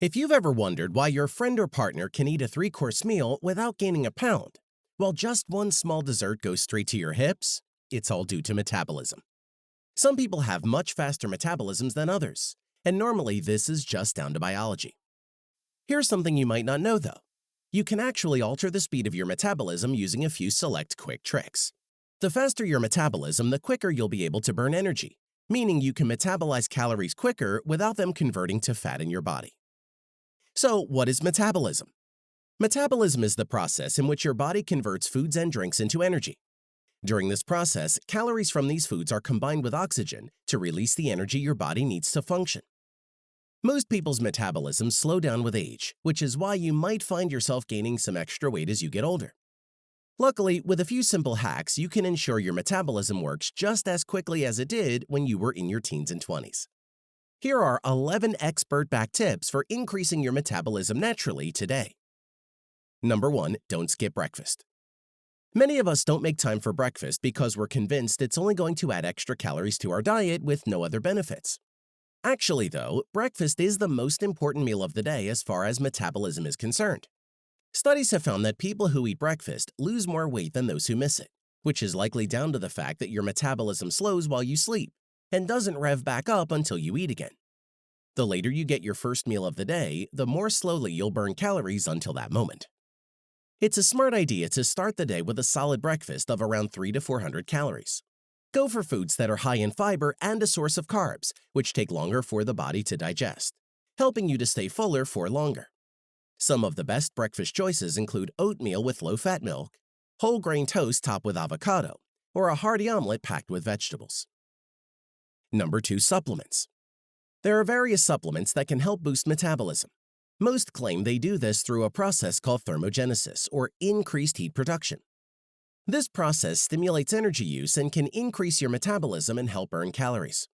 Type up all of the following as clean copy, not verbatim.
If you've ever wondered why your friend or partner can eat a three-course meal without gaining a pound, while just one small dessert goes straight to your hips, it's all due to metabolism. Some people have much faster metabolisms than others, and normally this is just down to biology. Here's something you might not know though. You can actually alter the speed of your metabolism using a few select quick tricks. The faster your metabolism, the quicker you'll be able to burn energy, meaning you can metabolize calories quicker without them converting to fat in your body. So, what is metabolism? Metabolism is the process in which your body converts foods and drinks into energy. During this process, calories from these foods are combined with oxygen to release the energy your body needs to function. Most people's metabolisms slow down with age, which is why you might find yourself gaining some extra weight as you get older. Luckily, with a few simple hacks, you can ensure your metabolism works just as quickly as it did when you were in your teens and 20s. Here are 11 expert-backed tips for increasing your metabolism naturally today. Number 1, don't skip breakfast. Many of us don't make time for breakfast because we're convinced it's only going to add extra calories to our diet with no other benefits. Actually, though, breakfast is the most important meal of the day as far as metabolism is concerned. Studies have found that people who eat breakfast lose more weight than those who miss it, which is likely down to the fact that your metabolism slows while you sleep and doesn't rev back up until you eat again. The later you get your first meal of the day, the more slowly you'll burn calories until that moment. It's a smart idea to start the day with a solid breakfast of around 300 to 400 calories. Go for foods that are high in fiber and a source of carbs, which take longer for the body to digest, helping you to stay fuller for longer. Some of the best breakfast choices include oatmeal with low-fat milk, whole grain toast topped with avocado, or a hearty omelet packed with vegetables. Number 2, supplements. There are various supplements that can help boost metabolism. Most claim they do this through a process called thermogenesis, or increased heat production. This process stimulates energy use and can increase your metabolism and help burn calories.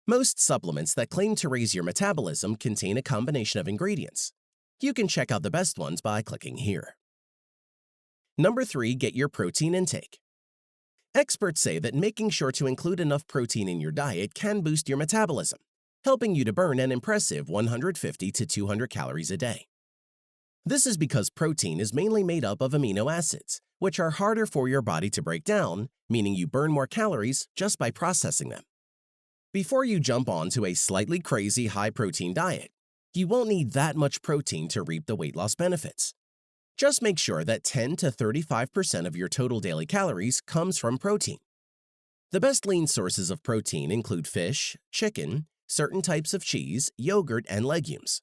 Most supplements that claim to raise your metabolism contain a combination of ingredients. You can check out the best ones by clicking here. Number 3, get your protein intake. Experts say that making sure to include enough protein in your diet can boost your metabolism, helping you to burn an impressive 150 to 200 calories a day. This is because protein is mainly made up of amino acids, which are harder for your body to break down, meaning you burn more calories just by processing them. Before you jump onto a slightly crazy high-protein diet, you won't need that much protein to reap the weight loss benefits. Just make sure that 10 to 35% of your total daily calories comes from protein. The best lean sources of protein include fish, chicken, certain types of cheese, yogurt, and legumes.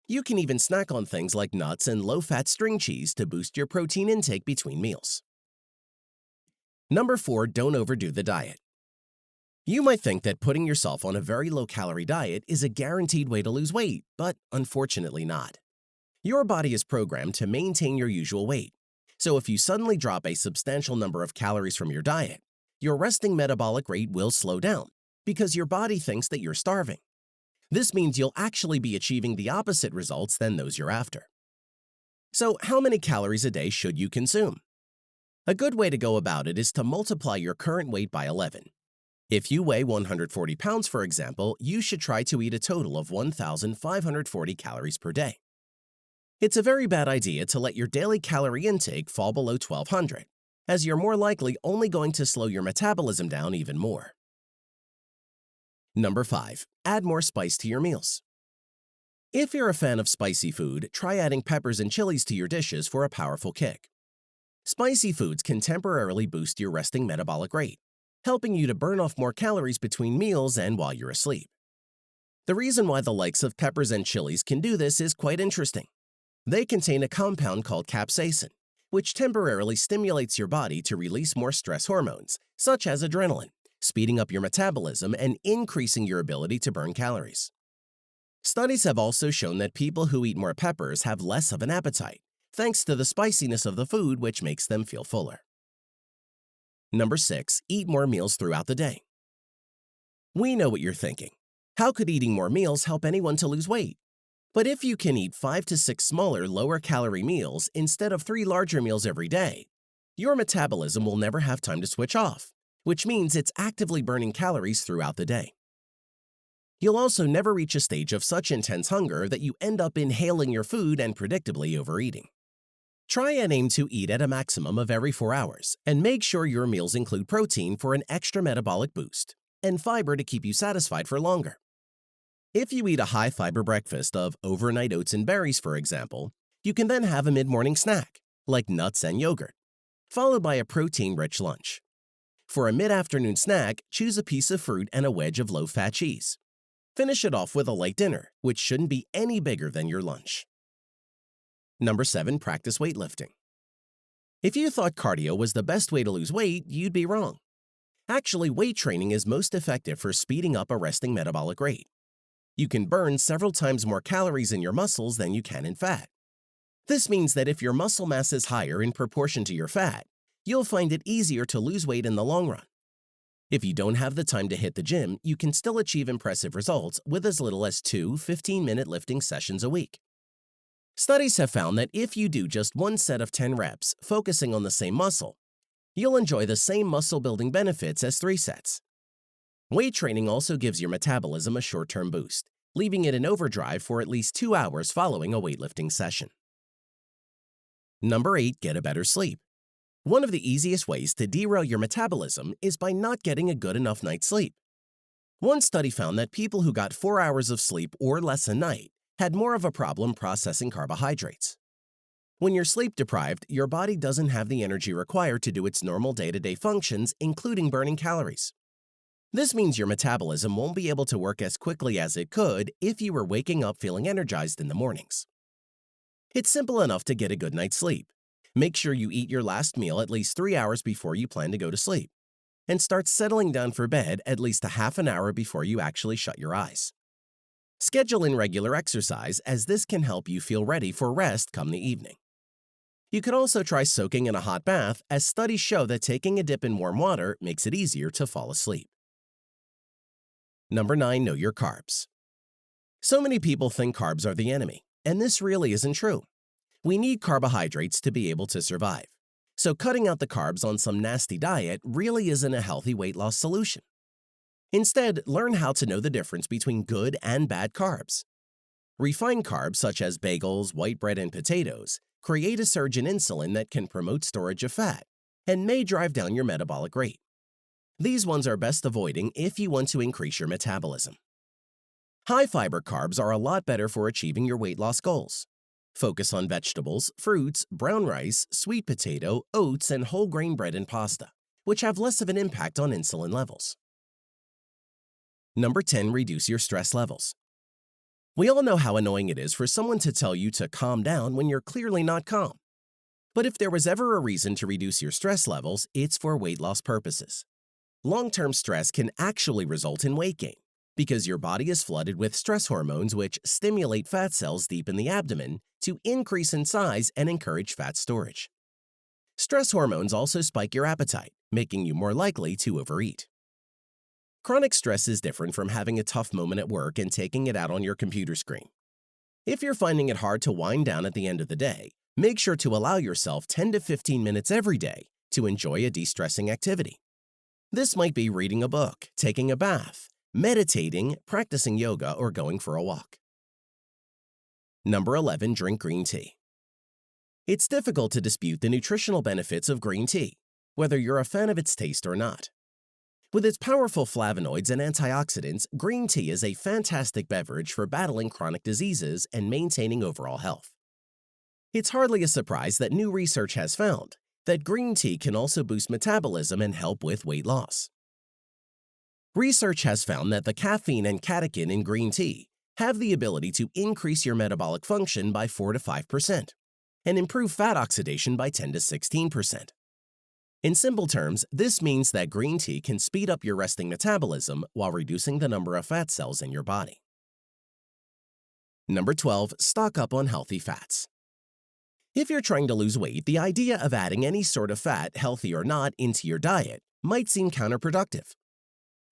You can even snack on things like nuts and low-fat string cheese to boost your protein intake between meals. Number 4, don't overdo the diet. You might think that putting yourself on a very low-calorie diet is a guaranteed way to lose weight, but unfortunately not. Your body is programmed to maintain your usual weight, so if you suddenly drop a substantial number of calories from your diet, your resting metabolic rate will slow down because your body thinks that you're starving. This means you'll actually be achieving the opposite results than those you're after. So, how many calories a day should you consume? A good way to go about it is to multiply your current weight by 11. If you weigh 140 pounds, for example, you should try to eat a total of 1,540 calories per day. It's a very bad idea to let your daily calorie intake fall below 1,200, as you're more likely only going to slow your metabolism down even more. Number 5, add more spice to your meals. If you're a fan of spicy food, try adding peppers and chilies to your dishes for a powerful kick. Spicy foods can temporarily boost your resting metabolic rate, helping you to burn off more calories between meals and while you're asleep. The reason why the likes of peppers and chilies can do this is quite interesting. They contain a compound called capsaicin, which temporarily stimulates your body to release more stress hormones, such as adrenaline, speeding up your metabolism and increasing your ability to burn calories. Studies have also shown that people who eat more peppers have less of an appetite, thanks to the spiciness of the food, which makes them feel fuller. Number 6, eat more meals throughout the day. We know what you're thinking. How could eating more meals help anyone to lose weight? But if you can eat 5 to 6 smaller, lower-calorie meals instead of 3 larger meals every day, your metabolism will never have time to switch off, which means it's actively burning calories throughout the day. You'll also never reach a stage of such intense hunger that you end up inhaling your food and predictably overeating. Try and aim to eat at a maximum of every 4 hours, and make sure your meals include protein for an extra metabolic boost, and fiber to keep you satisfied for longer. If you eat a high-fiber breakfast of overnight oats and berries, for example, you can then have a mid-morning snack, like nuts and yogurt, followed by a protein-rich lunch. For a mid-afternoon snack, choose a piece of fruit and a wedge of low-fat cheese. Finish it off with a light dinner, which shouldn't be any bigger than your lunch. Number 7, practice weightlifting. If you thought cardio was the best way to lose weight, you'd be wrong. Actually, weight training is most effective for speeding up a resting metabolic rate. You can burn several times more calories in your muscles than you can in fat. This means that if your muscle mass is higher in proportion to your fat, you'll find it easier to lose weight in the long run. If you don't have the time to hit the gym, you can still achieve impressive results with as little as 2 15-minute lifting sessions a week. Studies have found that if you do just one set of 10 reps focusing on the same muscle, you'll enjoy the same muscle-building benefits as 3 sets. Weight training also gives your metabolism a short-term boost, leaving it in overdrive for at least 2 hours following a weightlifting session. Number 8, get a better sleep. One of the easiest ways to derail your metabolism is by not getting a good enough night's sleep. One study found that people who got 4 hours of sleep or less a night had more of a problem processing carbohydrates. When you're sleep deprived, your body doesn't have the energy required to do its normal day-to-day functions, including burning calories. This means your metabolism won't be able to work as quickly as it could if you were waking up feeling energized in the mornings. It's simple enough to get a good night's sleep. Make sure you eat your last meal at least 3 hours before you plan to go to sleep, and start settling down for bed at least a half an hour before you actually shut your eyes. Schedule in regular exercise, as this can help you feel ready for rest come the evening. You could also try soaking in a hot bath, as studies show that taking a dip in warm water makes it easier to fall asleep. Number 9, know your carbs. So many people think carbs are the enemy, and this really isn't true. We need carbohydrates to be able to survive, so cutting out the carbs on some nasty diet really isn't a healthy weight loss solution. Instead, learn how to know the difference between good and bad carbs. Refined carbs such as bagels, white bread, and potatoes create a surge in insulin that can promote storage of fat and may drive down your metabolic rate. These ones are best avoiding if you want to increase your metabolism. High-fiber carbs are a lot better for achieving your weight loss goals. Focus on vegetables, fruits, brown rice, sweet potato, oats, and whole grain bread and pasta, which have less of an impact on insulin levels. Number 10, reduce your stress levels. We all know how annoying it is for someone to tell you to calm down when you're clearly not calm. But if there was ever a reason to reduce your stress levels, it's for weight loss purposes. Long-term stress can actually result in weight gain, because your body is flooded with stress hormones which stimulate fat cells deep in the abdomen to increase in size and encourage fat storage. Stress hormones also spike your appetite, making you more likely to overeat. Chronic stress is different from having a tough moment at work and taking it out on your computer screen. If you're finding it hard to wind down at the end of the day, make sure to allow yourself 10 to 15 minutes every day to enjoy a de-stressing activity. This might be reading a book, taking a bath, meditating, practicing yoga, or going for a walk. Number 11, drink green tea. It's difficult to dispute the nutritional benefits of green tea, whether you're a fan of its taste or not. With its powerful flavonoids and antioxidants, green tea is a fantastic beverage for battling chronic diseases and maintaining overall health. It's hardly a surprise that new research has found that green tea can also boost metabolism and help with weight loss. Research has found that the caffeine and catechin in green tea have the ability to increase your metabolic function by 4 to 5% and improve fat oxidation by 10 to 16%. In simple terms, this means that green tea can speed up your resting metabolism while reducing the number of fat cells in your body. Number 12, stock up on healthy fats. If you're trying to lose weight, the idea of adding any sort of fat, healthy or not, into your diet might seem counterproductive.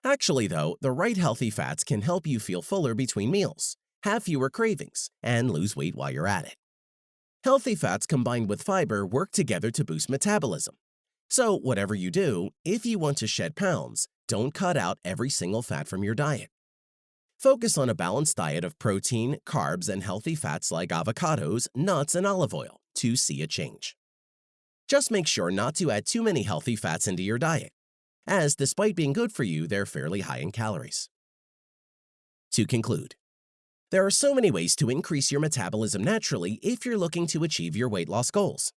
Actually, though, the right healthy fats can help you feel fuller between meals, have fewer cravings, and lose weight while you're at it. Healthy fats combined with fiber work together to boost metabolism. So, whatever you do, if you want to shed pounds, don't cut out every single fat from your diet. Focus on a balanced diet of protein, carbs, and healthy fats like avocados, nuts, and olive oil to see a change. Just make sure not to add too many healthy fats into your diet, as despite being good for you, they're fairly high in calories. To conclude, there are so many ways to increase your metabolism naturally if you're looking to achieve your weight loss goals.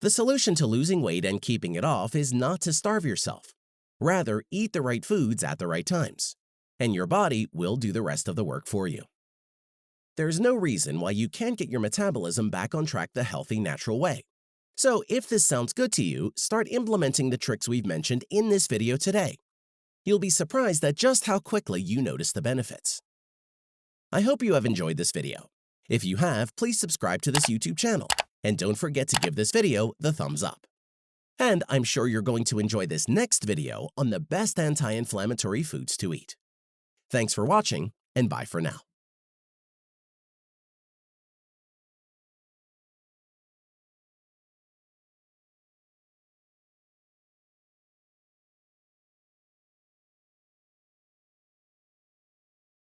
The solution to losing weight and keeping it off is not to starve yourself. Rather, eat the right foods at the right times, and your body will do the rest of the work for you. There's no reason why you can't get your metabolism back on track the healthy, natural way. So if this sounds good to you, start implementing the tricks we've mentioned in this video today. You'll be surprised at just how quickly you notice the benefits. I hope you have enjoyed this video. If you have, please subscribe to this YouTube channel, and don't forget to give this video the thumbs up. And I'm sure you're going to enjoy this next video on the best anti-inflammatory foods to eat. Thanks for watching, and bye for now.